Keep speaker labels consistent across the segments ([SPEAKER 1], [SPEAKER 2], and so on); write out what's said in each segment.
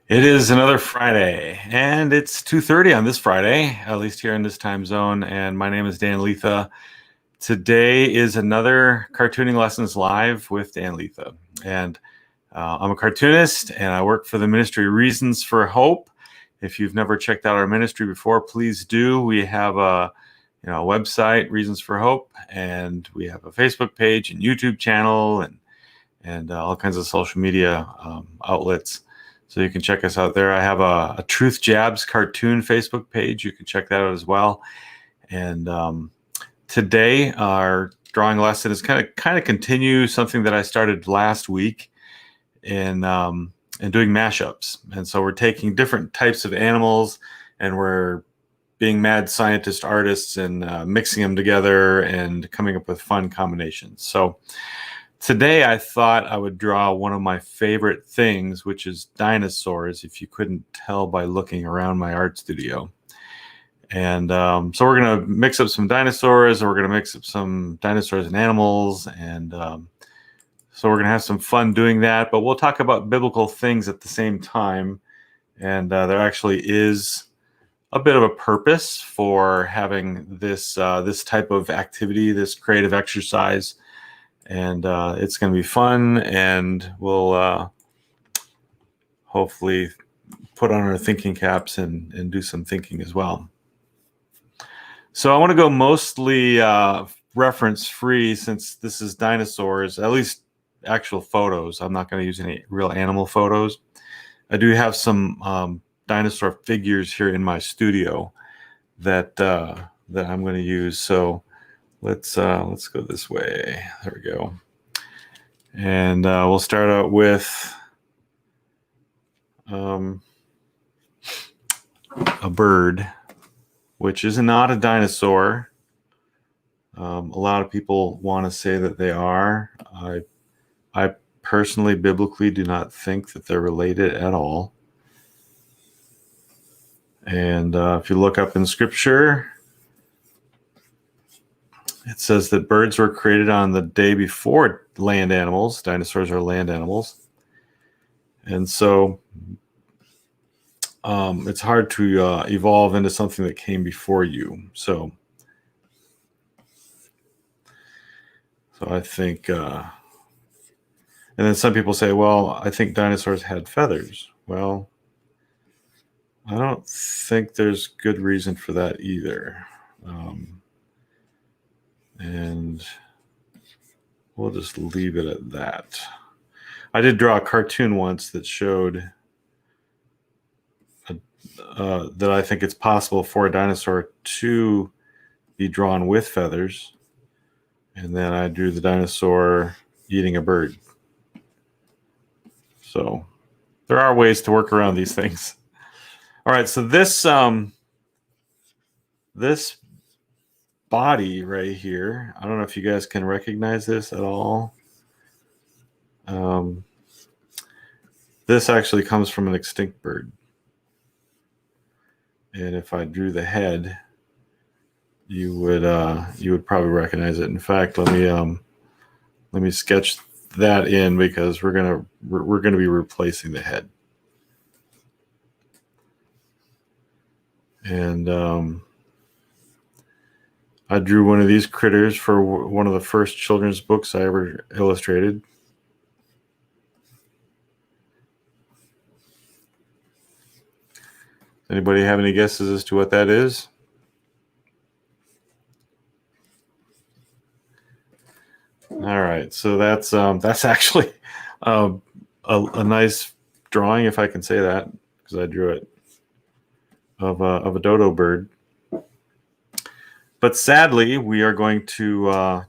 [SPEAKER 1] It is another Friday, and it's 2:30 on this Friday, at least here in this time zone. And my name is Dan Lietha. Today is another Cartooning Lessons Live with Dan Lietha. And I'm a cartoonist, and I work for the ministry Reasons for Hope. If you've never checked out our ministry before, please do. We have a website, Reasons for Hope, and we have a Facebook page and YouTube channel and all kinds of social media outlets. So you can check us out there. I have a Truth Jabs cartoon Facebook page. You can check that out as well. And today our drawing lesson is kind of continue something that I started last week in doing mashups. And so we're taking different types of animals and we're being mad scientist artists and mixing them together and coming up with fun combinations. So today I thought I would draw one of my favorite things, which is dinosaurs, if you couldn't tell by looking around my art studio. And so we're going to mix up some dinosaurs, and we're going to mix up some dinosaurs and animals, and so we're going to have some fun doing that, but we'll talk about biblical things at the same time. And there actually is a bit of a purpose for having this type of activity, this creative exercise. And it's going to be fun, and we'll hopefully put on our thinking caps and do some thinking as well. So I want to go mostly reference free, since this is dinosaurs, at least actual photos. I'm not going to use any real animal photos. I do have some dinosaur figures here in my studio that I'm going to use. So let's go this way. There we go. And we'll start out with a bird, which is not a dinosaur. A lot of people want to say that they are. I personally, biblically, do not think that they're related at all. And if you look up in Scripture, it says that birds were created on the day before land animals. Dinosaurs are land animals. And so it's hard to evolve into something that came before you. So I think, and then some people say, well, I think dinosaurs had feathers. Well, I don't think there's good reason for that either. And we'll just leave it at that. I did draw a cartoon once that showed that I think it's possible for a dinosaur to be drawn with feathers. And then I drew the dinosaur eating a bird. So there are ways to work around these things. All right, so this body right here, I don't know if you guys can recognize this at all. This actually comes from an extinct bird. And if I drew the head, you would probably recognize it. In fact, let me sketch that in, because we're gonna be replacing the head. And I drew one of these critters for one of the first children's books I ever illustrated. Anybody have any guesses as to what that is? All right, so that's actually a nice drawing, if I can say that, because I drew it, of a dodo bird. But sadly, we are going to, I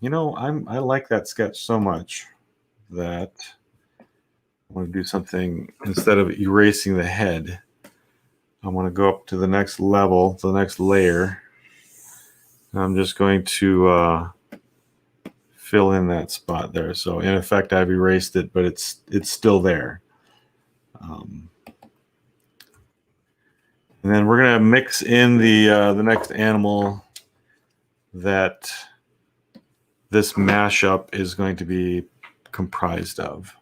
[SPEAKER 1] like that sketch so much that I want to do something. Instead of erasing the head, I want to go up to the next level, the next layer. I'm just going to fill in that spot there. So in effect, I've erased it, but it's still there. And then we're going to mix in the next animal that this mashup is going to be comprised of.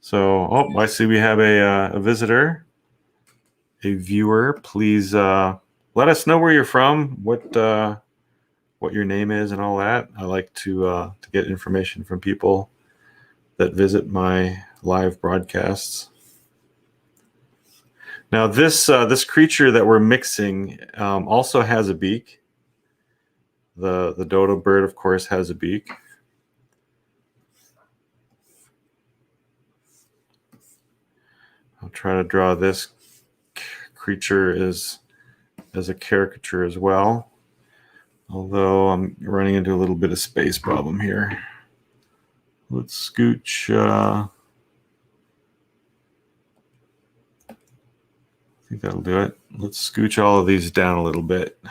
[SPEAKER 1] So, oh, I see we have a visitor, a viewer. Please let us know where you're from, what your name is, and all that. I like to get information from people that visit my live broadcasts. Now, this creature that we're mixing also has a beak. The dodo bird, of course, has a beak. I'll try to draw this creature as a caricature as well, although I'm running into a little bit of space problem here. Let's scooch. I think that'll do it. Let's scooch all of these down a little bit.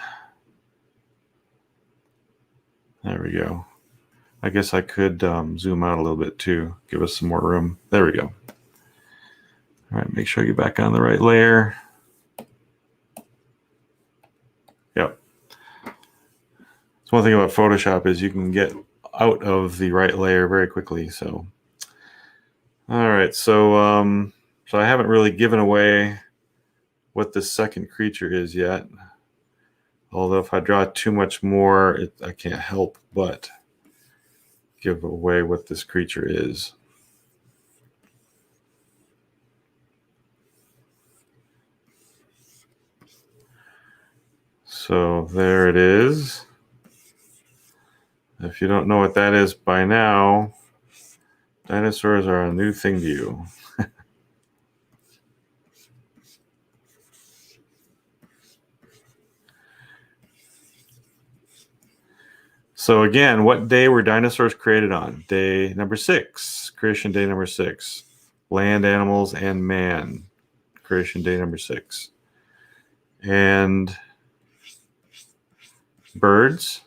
[SPEAKER 1] There we go. I guess I could zoom out a little bit too, give us some more room. There we go. All right, make sure I get back on the right layer. Yep. So one thing about Photoshop is you can get out of the right layer very quickly. So, all right. So, so I haven't really given away what this second creature is yet. Although if I draw too much more, I can't help but give away what this creature is. So there it is. If you don't know what that is by now, dinosaurs are a new thing to you. So again, what day were dinosaurs created on? Day number 6, creation day number 6. Land animals and man, creation day number 6. And birds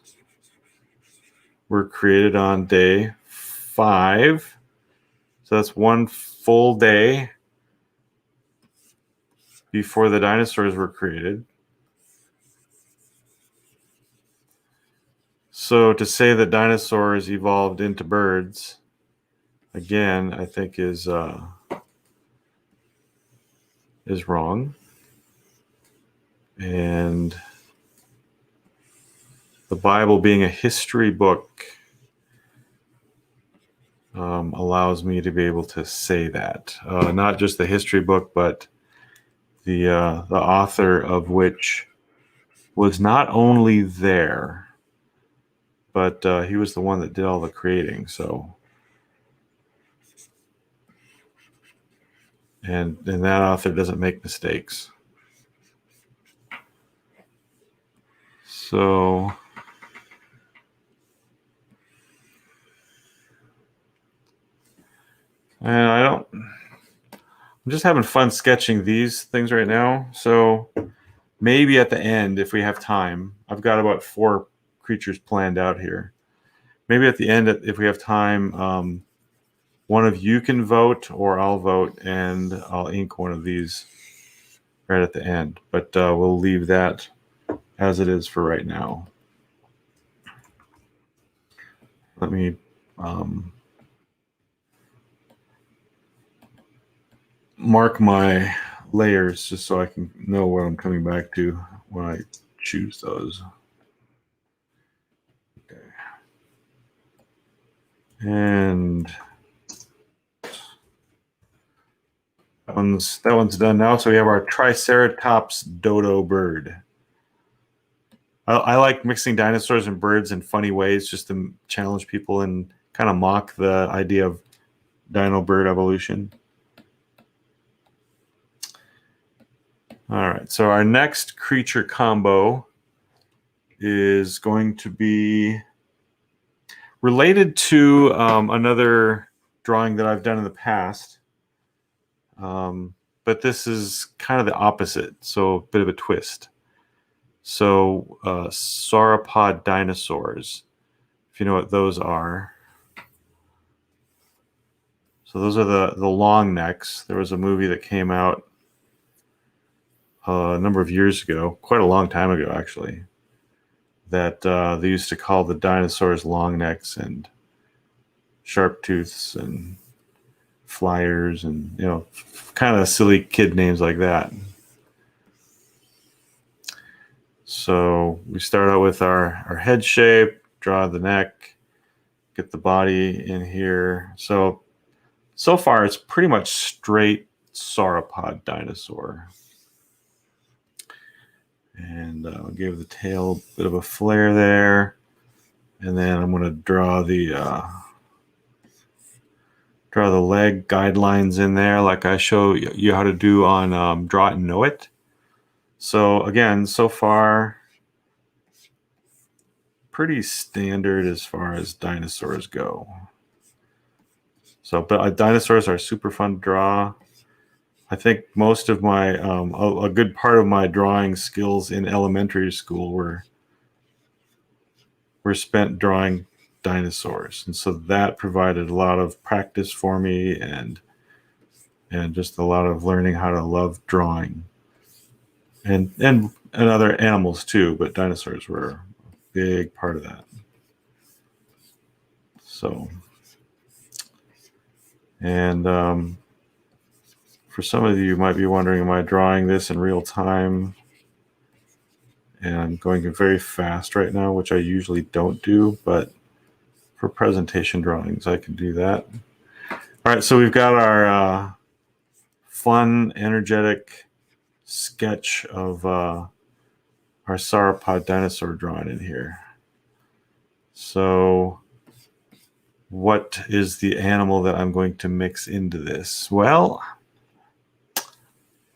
[SPEAKER 1] were created on day 5. So that's one full day before the dinosaurs were created. So to say that dinosaurs evolved into birds, again, I think is wrong. And the Bible being a history book allows me to be able to say that. Not just the history book, but the author of which was not only there, but he was the one that did all the creating. So, and that author doesn't make mistakes. So, and I'm just having fun sketching these things right now. So maybe at the end, if we have time, I've got about 4 creatures planned out here. Maybe at the end, if we have time, one of you can vote or I'll vote and I'll ink one of these right at the end. But we'll leave that as it is for right now. Let me mark my layers just so I can know what I'm coming back to when I choose those. Okay. And that one's done now. So we have our Triceratops dodo bird. I like mixing dinosaurs and birds in funny ways just to challenge people and kind of mock the idea of dino bird evolution. All right, so our next creature combo is going to be related to another drawing that I've done in the past. But this is kind of the opposite, so a bit of a twist. So sauropod dinosaurs, if you know what those are. So those are the long necks. There was a movie that came out a number of years ago, quite a long time ago actually, that they used to call the dinosaurs long necks and sharp tooths and flyers and, you know, kind of silly kid names like that. So we start out with our head shape, draw the neck, get the body in here. So far it's pretty much straight sauropod dinosaur. And I'll give the tail a bit of a flare there. And then I'm going to draw the leg guidelines in there like I show you how to do on Draw It and Know It. So again, so far, pretty standard as far as dinosaurs go. So, but dinosaurs are super fun to draw. I think most of my, a good part of my drawing skills in elementary school were spent drawing dinosaurs. And so that provided a lot of practice for me and just a lot of learning how to love drawing. And other animals too, but dinosaurs were a big part of that. So, and for some of you might be wondering, am I drawing this in real time? And I'm going very fast right now, which I usually don't do, but for presentation drawings, I can do that. All right, so we've got our fun, energetic sketch of our sauropod dinosaur drawn in here. So what is the animal that I'm going to mix into this? Well,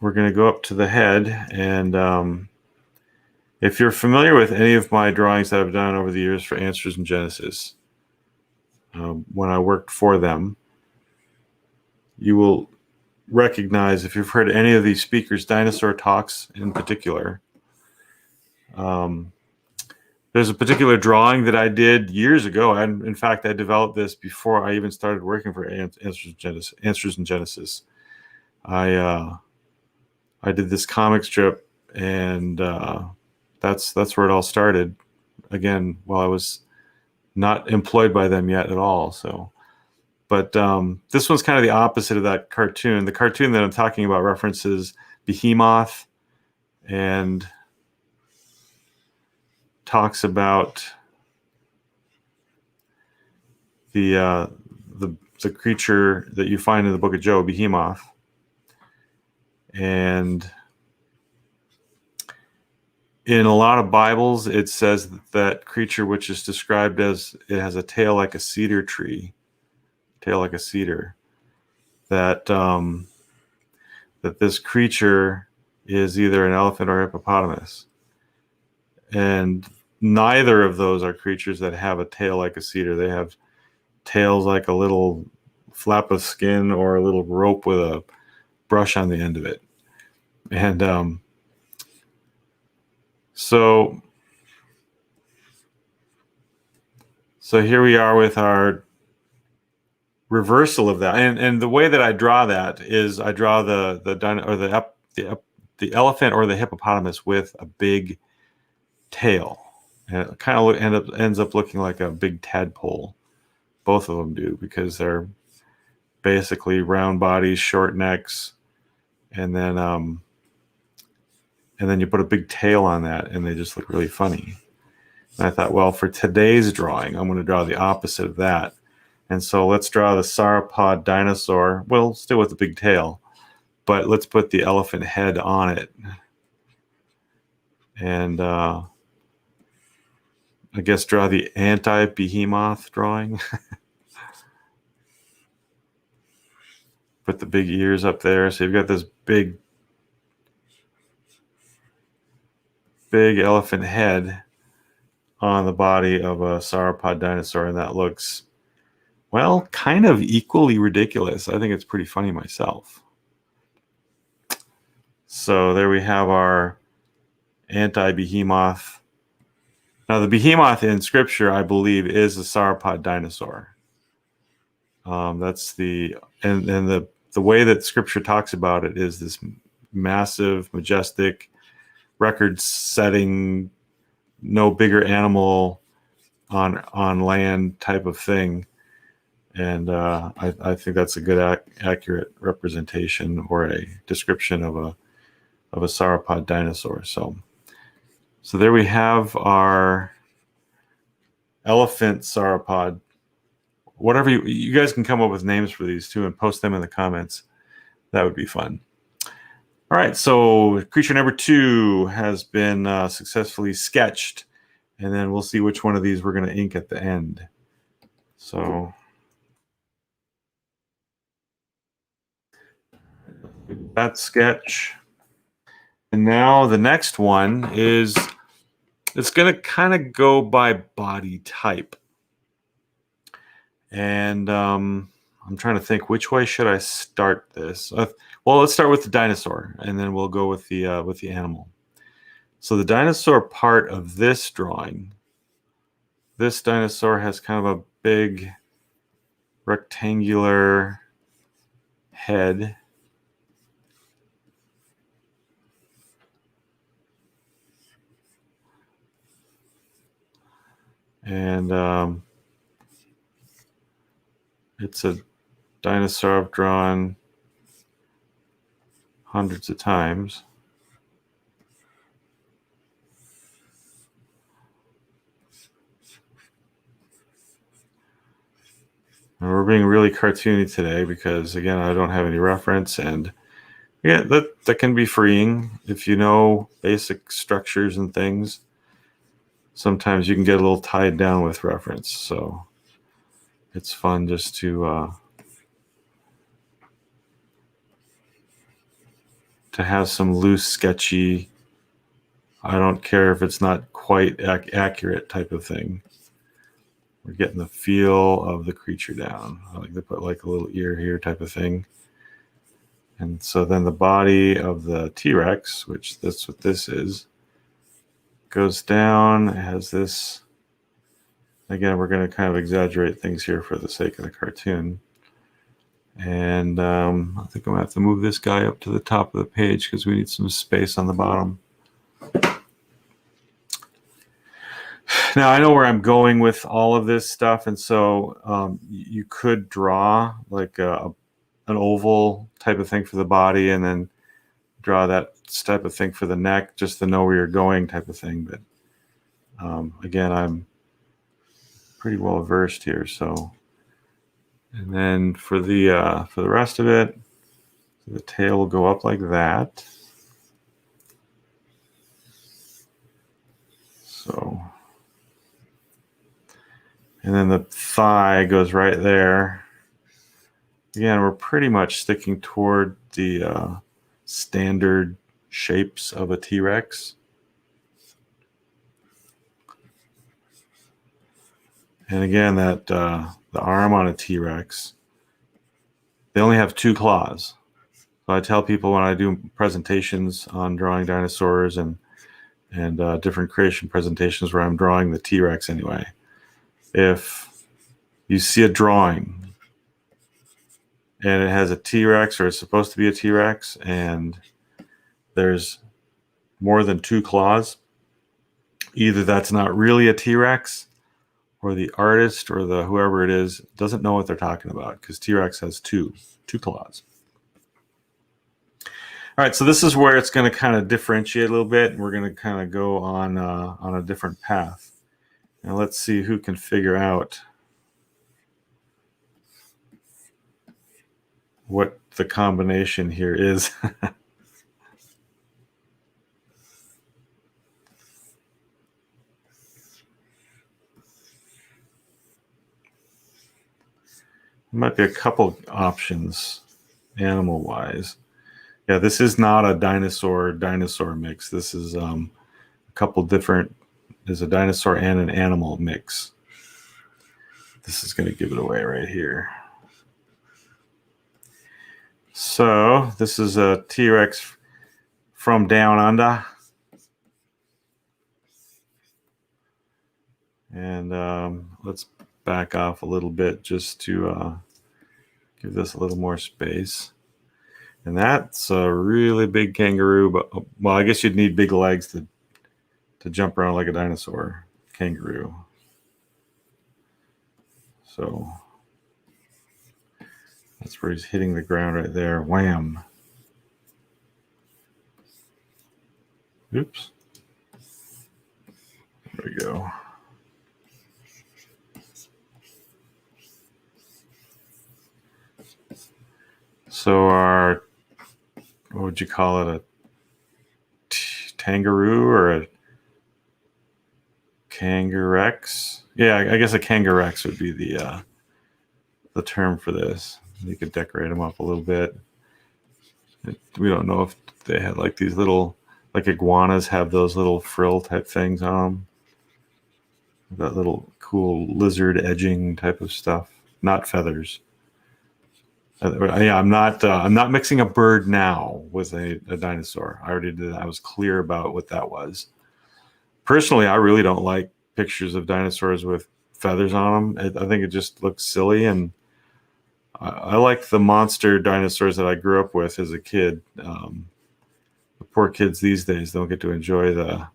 [SPEAKER 1] we're going to go up to the head, and if you're familiar with any of my drawings that I've done over the years for Answers in Genesis, when I worked for them, you will recognize, if you've heard any of these speakers, dinosaur talks in particular. There's a particular drawing that I did years ago, and in fact, I developed this before I even started working for Answers in Genesis. I did this comic strip, and that's where it all started. Again, while I was not employed by them yet at all. So, but this one's kind of the opposite of that cartoon. The cartoon that I'm talking about references Behemoth and talks about the creature that you find in the book of Job, Behemoth. And in a lot of Bibles, it says that creature, which is described as it has a tail like a cedar tree, tail like a cedar, that this creature is either an elephant or hippopotamus. And neither of those are creatures that have a tail like a cedar. They have tails like a little flap of skin or a little rope with a brush on the end of it. And so here we are with our reversal of that. And the way that I draw that is I draw the elephant or the hippopotamus with a big tail. And it kind of ends up looking like a big tadpole. Both of them do, because they're basically round bodies, short necks, and then you put a big tail on that, and they just look really funny. And I thought, well, for today's drawing, I'm going to draw the opposite of that. And so let's draw the sauropod dinosaur. Well, still with the big tail, but let's put the elephant head on it. And I guess draw the anti-behemoth drawing. Put the big ears up there. So you've got this big elephant head on the body of a sauropod dinosaur, and that looks, well, kind of equally ridiculous. I think it's pretty funny myself. So there we have our anti-behemoth. Now, the behemoth in scripture, I believe, is a sauropod dinosaur. That's the way that scripture talks about it is this massive, majestic, record-setting, no bigger animal on land type of thing. And I think that's a good accurate representation or a description of a sauropod dinosaur. So there we have our elephant sauropod. Whatever you guys can come up with names for these too and post them in the comments. That would be fun. All right, so creature number 2 has been successfully sketched, and then we'll see which one of these we're going to ink at the end. So that sketch. And now the next one is, it's going to kind of go by body type. And I'm trying to think, which way should I start this? Well, let's start with the dinosaur, and then we'll go with the animal. So the dinosaur part of this drawing, this dinosaur has kind of a big rectangular head. And it's a dinosaur I've drawn hundreds of times. And we're being really cartoony today because, again, I don't have any reference, and yeah, that can be freeing if you know basic structures and things. Sometimes you can get a little tied down with reference, so it's fun just to have some loose, sketchy, I don't care if it's not quite accurate type of thing. We're getting the feel of the creature down. I like to put like a little ear here type of thing. And so then the body of the T-Rex, which that's what this is, goes down. It has this. Again, we're going to kind of exaggerate things here for the sake of the cartoon. And I think I'm going to have to move this guy up to the top of the page because we need some space on the bottom. Now, I know where I'm going with all of this stuff, and so you could draw like an oval type of thing for the body and then draw that type of thing for the neck, just to know where you're going type of thing. But again, I'm pretty well versed here. So, and then for the rest of it, the tail will go up like that. So, and then the thigh goes right there. Again, we're pretty much sticking toward the standard shapes of a T-Rex. And again, that the arm on a T-Rex, they only have 2 claws. So I tell people when I do presentations on drawing dinosaurs and different creation presentations where I'm drawing the T-Rex anyway, if you see a drawing and it has a T-Rex, or it's supposed to be a T-Rex, and there's more than 2 claws, either that's not really a T-Rex, or the artist or the whoever it is doesn't know what they're talking about, because T-Rex has two claws. All right, so this is where it's going to kind of differentiate a little bit, and we're going to kind of go on a different path. Now let's see who can figure out what the combination here is. There might be a couple options animal-wise. Yeah, this is not a dinosaur mix. This is a couple different. There's a dinosaur and an animal mix. This is going to give it away right here. So this is a T-Rex from down under. And let's back off a little bit just to give this a little more space. And that's a really big kangaroo, but well, I guess you'd need big legs to jump around like a dinosaur kangaroo. So That's where he's hitting the ground right there. Wham. Oops. There we go. So our, what would you call it? A kangaroo or a kangarex? Yeah, I guess a kangarex would be the term for this. You could decorate them up a little bit. We don't know if they had like these little, like iguanas have those little frill type things on them. That little cool lizard edging type of stuff, not feathers. Yeah, I'm not mixing a bird now with a dinosaur. I already did. I was clear about what that was. Personally, I really don't like pictures of dinosaurs with feathers on them. I think it just looks silly, and I like the monster dinosaurs that I grew up with as a kid. The poor kids these days don't get to enjoy the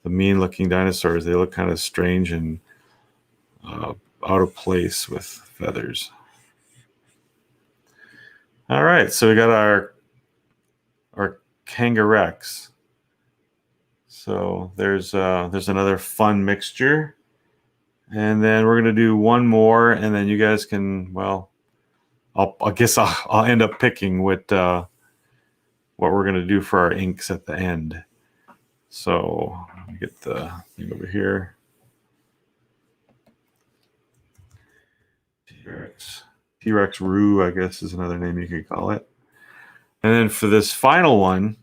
[SPEAKER 1] mean-looking dinosaurs. They look kind of strange and out of place with feathers. All right, so we got our kangarex. So there's another fun mixture, and then we're gonna do one more, and then you guys can, well, I guess I'll end up picking what we're gonna do for our inks at the end. So let me get the thing over here. T-Rex Roo, I guess, is another name you could call it. And then for this final one,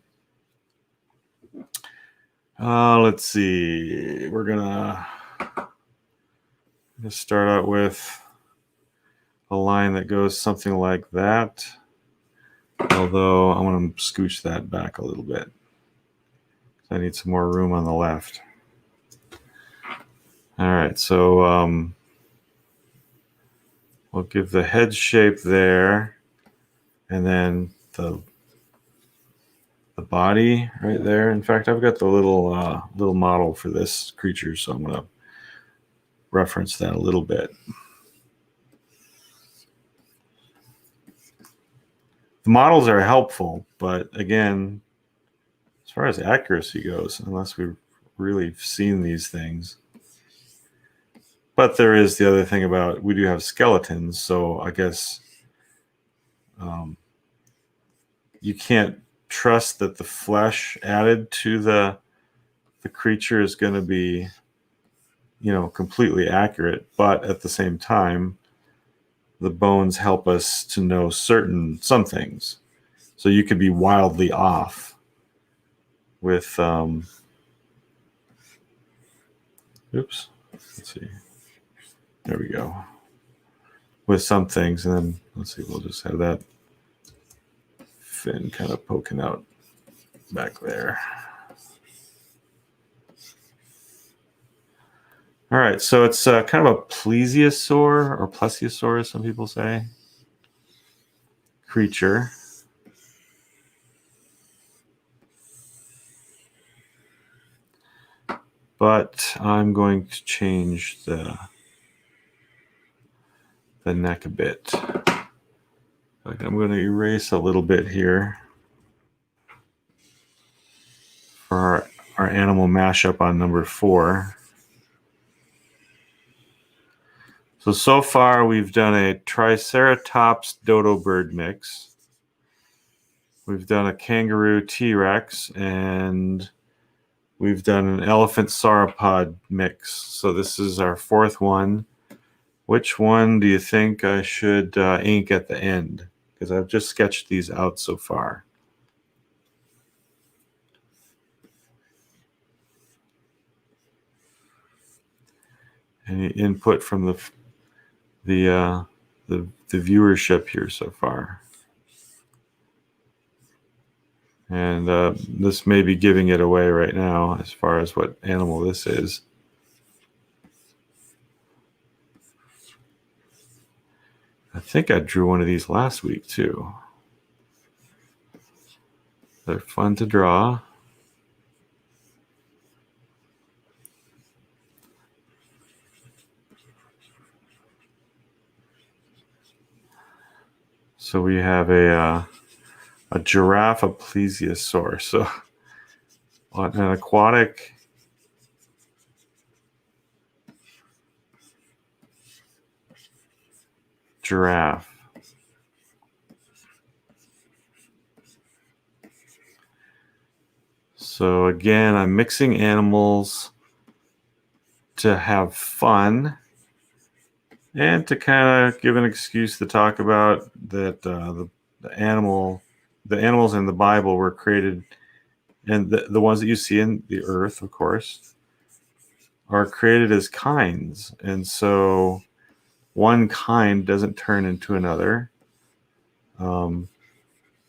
[SPEAKER 1] let's see. We're gonna start out with a line that goes something like that. Although I want to scooch that back a little bit. I need some more room on the left. All right, so we'll give the head shape there, and then the body right there. In fact, I've got the little model for this creature, so I'm going to reference that a little bit. The models are helpful, but again, as far as accuracy goes, unless we've really seen these things. But there is the other thing about, we do have skeletons, so I guess you can't trust that the flesh added to the creature is going to be, completely accurate. But at the same time, the bones help us to know some things. So you could be wildly off with, oops, let's see. There we go. With some things, and then let's see, we'll just have that fin kind of poking out back there. All right, so it's kind of a plesiosaur or plesiosaur, as some people say, creature. But I'm going to change the neck a bit. I'm going to erase a little bit here for our animal mashup on number 4. So far we've done a Triceratops dodo bird mix. We've done a kangaroo T-Rex, and we've done an elephant sauropod mix. So this is our 4th one. Which one do you think I should ink at the end? Because I've just sketched these out so far. Any input from the viewership here so far? And this may be giving it away right now as far as what animal this is. I think I drew one of these last week too. They're fun to draw. So we have a giraffe, a plesiosaur. So an aquatic giraffe. So again, I'm mixing animals to have fun and to kind of give an excuse to talk about that the animals in the Bible were created, and the ones that you see in the earth, of course, are created as kinds. And so one kind doesn't turn into another.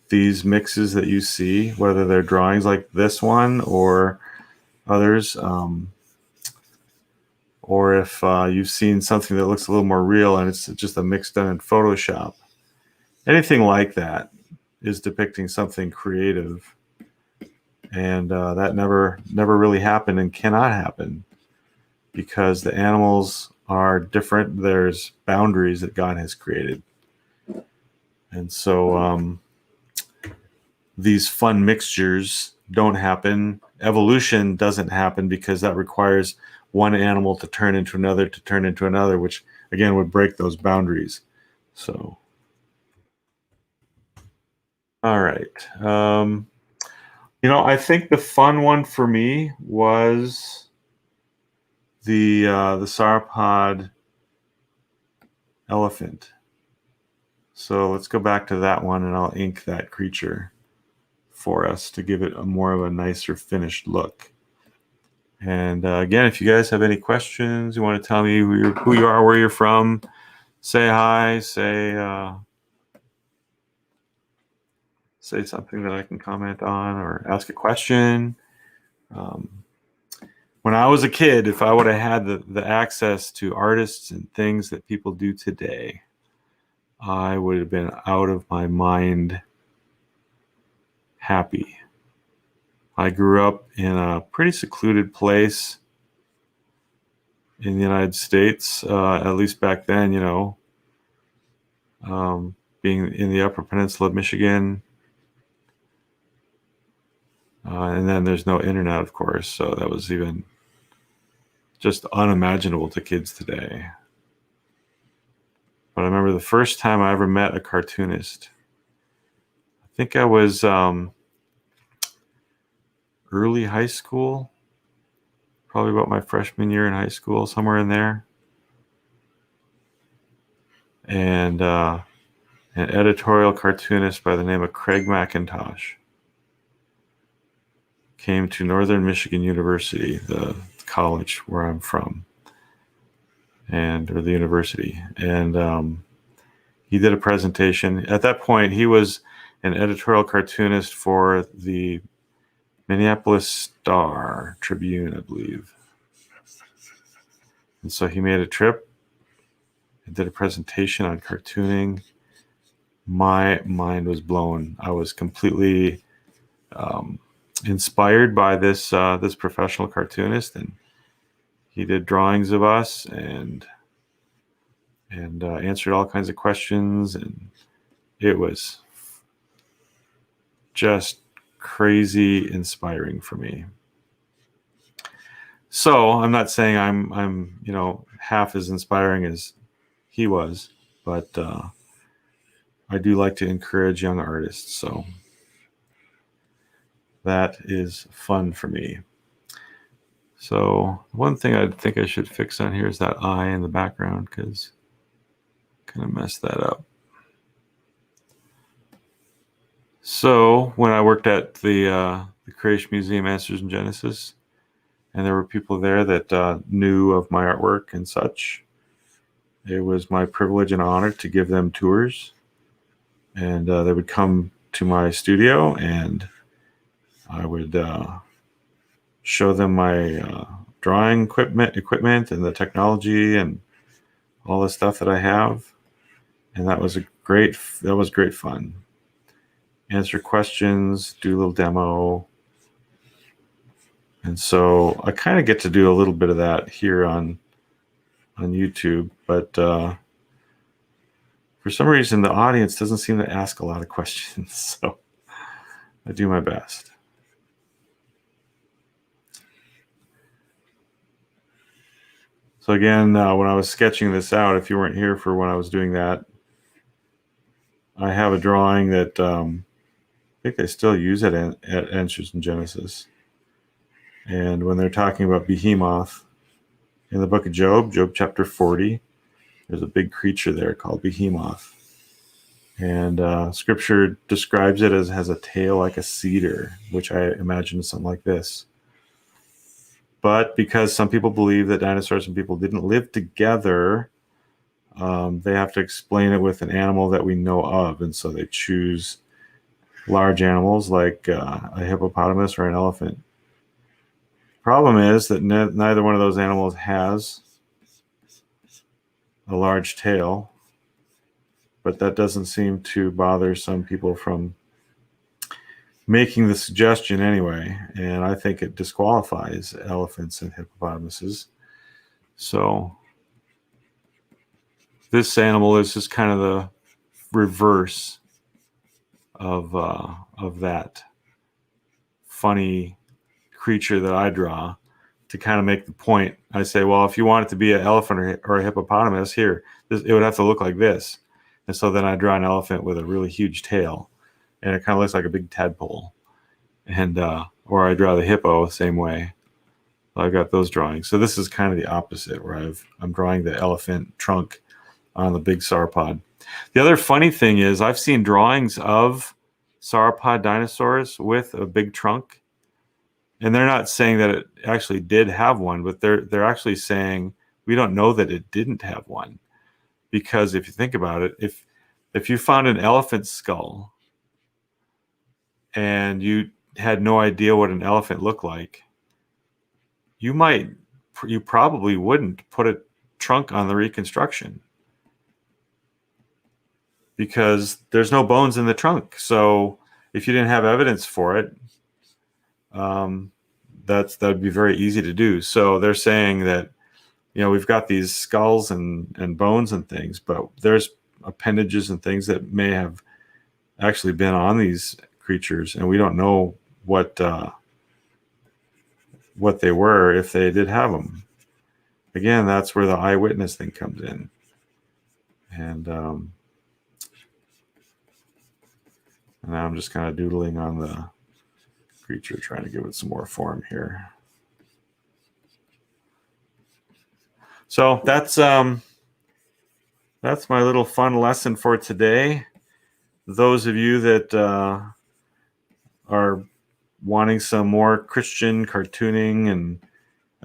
[SPEAKER 1] These mixes that you see, whether they're drawings like this one or others, or if you've seen something that looks a little more real and it's just a mix done in Photoshop, anything like that is depicting something creative. And that never really happened and cannot happen because the animals are different. There's boundaries that God has created. And so these fun mixtures don't happen. Evolution doesn't happen because that requires one animal to turn into another, which again would break those boundaries. So, all right. I think the fun one for me was the sauropod elephant. So let's go back to that one, and I'll ink that creature for us to give it a more of a nicer finished look. And again, if you guys have any questions, you want to tell me who you are, where you're from, say hi, say something that I can comment on or ask a question. When I was a kid, if I would have had the access to artists and things that people do today, I would have been out of my mind happy. I grew up in a pretty secluded place in the United States, at least back then, being in the Upper Peninsula of Michigan. And then there's no internet, of course, so that was even just unimaginable to kids today. But I remember the first time I ever met a cartoonist. I think I was early high school, probably about my freshman year in high school, somewhere in there. And an editorial cartoonist by the name of Craig McIntosh came to Northern Michigan University, the college where I'm from, or the university. And he did a presentation. At that point, he was an editorial cartoonist for the Minneapolis Star Tribune, I believe. And so he made a trip and did a presentation on cartooning. My mind was blown. I was completely inspired by this professional cartoonist, and he did drawings of us and answered all kinds of questions, and it was just crazy inspiring for me. So I'm not saying I'm half as inspiring as he was, but I do like to encourage young artists, so that is fun for me. So one thing I think I should fix on here is that eye in the background, because I kind of messed that up. So when I worked at the Creation Museum, Answers in Genesis, and there were people there that knew of my artwork and such, it was my privilege and honor to give them tours. And they would come to my studio, and I would show them my drawing equipment and the technology and all the stuff that I have. And that was great fun. Answer questions, do a little demo. And so I kind of get to do a little bit of that here on YouTube, but For some reason, the audience doesn't seem to ask a lot of questions, so I do my best. So again, when I was sketching this out, if you weren't here for when I was doing that, I have a drawing that I think they still use it at Answers in Genesis. And when they're talking about Behemoth in the book of Job, Job chapter 40, there's a big creature there called Behemoth. And scripture describes it as has a tail like a cedar, which I imagine is something like this. But because some people believe that dinosaurs and people didn't live together, they have to explain it with an animal that we know of. And so they choose large animals like a hippopotamus or an elephant. Problem is that neither one of those animals has a large tail, but that doesn't seem to bother some people from making the suggestion anyway, and I think it disqualifies elephants and hippopotamuses. So this animal is just kind of the reverse of that funny creature that I draw to kind of make the point. I say, well, if you want it to be an elephant or a hippopotamus, here, it would have to look like this. And so then I draw an elephant with a really huge tail, and it kind of looks like a big tadpole. And or I draw the hippo the same way. So I've got those drawings. So this is kind of the opposite, where I'm drawing the elephant trunk on the big sauropod. The other funny thing is I've seen drawings of sauropod dinosaurs with a big trunk, and they're not saying that it actually did have one, but they're actually saying we don't know that it didn't have one. Because if you think about it, if you found an elephant skull and you had no idea what an elephant looked like, you probably wouldn't put a trunk on the reconstruction, because there's no bones in the trunk. So if you didn't have evidence for it, that'd be very easy to do. So they're saying that, we've got these skulls and bones and things, but there's appendages and things that may have actually been on these creatures, and we don't know what they were if they did have them. Again, that's where the eyewitness thing comes in. And now I'm just kind of doodling on the creature, trying to give it some more form here. So that's my little fun lesson for today. Those of you that are wanting some more Christian cartooning and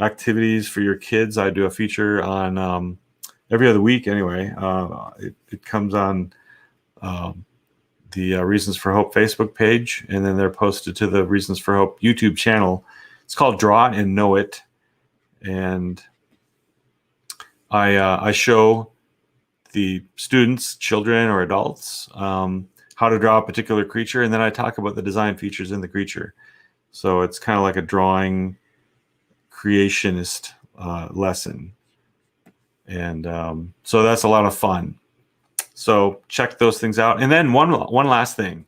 [SPEAKER 1] activities for your kids, I do a feature on every other week anyway. It comes on the Reasons for Hope Facebook page, and then they're posted to the Reasons for Hope YouTube channel. It's called Draw It and Know It, and I show the students, children or adults, how to draw a particular creature, and then I talk about the design features in the creature. So it's kind of like a drawing creationist lesson, and so that's a lot of fun. So check those things out. And then one last thing,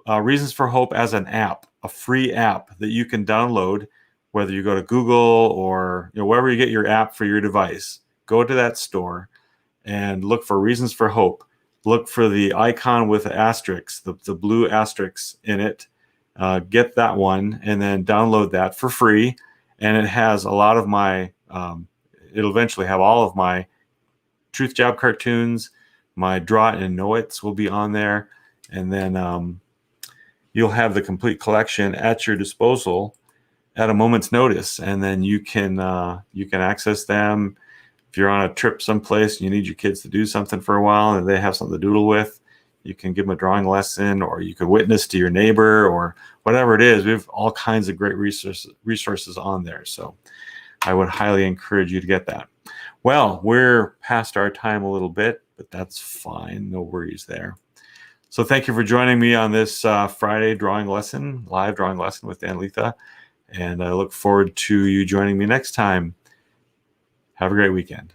[SPEAKER 1] Reasons for Hope as an app, a free app that you can download, whether you go to Google or wherever you get your app for your device. Go to that store and look for Reasons for Hope. Look for the icon with the asterisks, the blue asterisks in it. Get that one and then download that for free. And it has a lot of my, it'll eventually have all of my Truth Job cartoons. My Draw It and Know It's will be on there. And then you'll have the complete collection at your disposal at a moment's notice. And then you can access them. If you're on a trip someplace and you need your kids to do something for a while and they have something to doodle with, you can give them a drawing lesson, or you could witness to your neighbor, or whatever it is. We have all kinds of great resources on there. So I would highly encourage you to get that. Well, we're past our time a little bit, but that's fine. No worries there. So thank you for joining me on this Friday live drawing lesson with Dan Lietha. And I look forward to you joining me next time. Have a great weekend.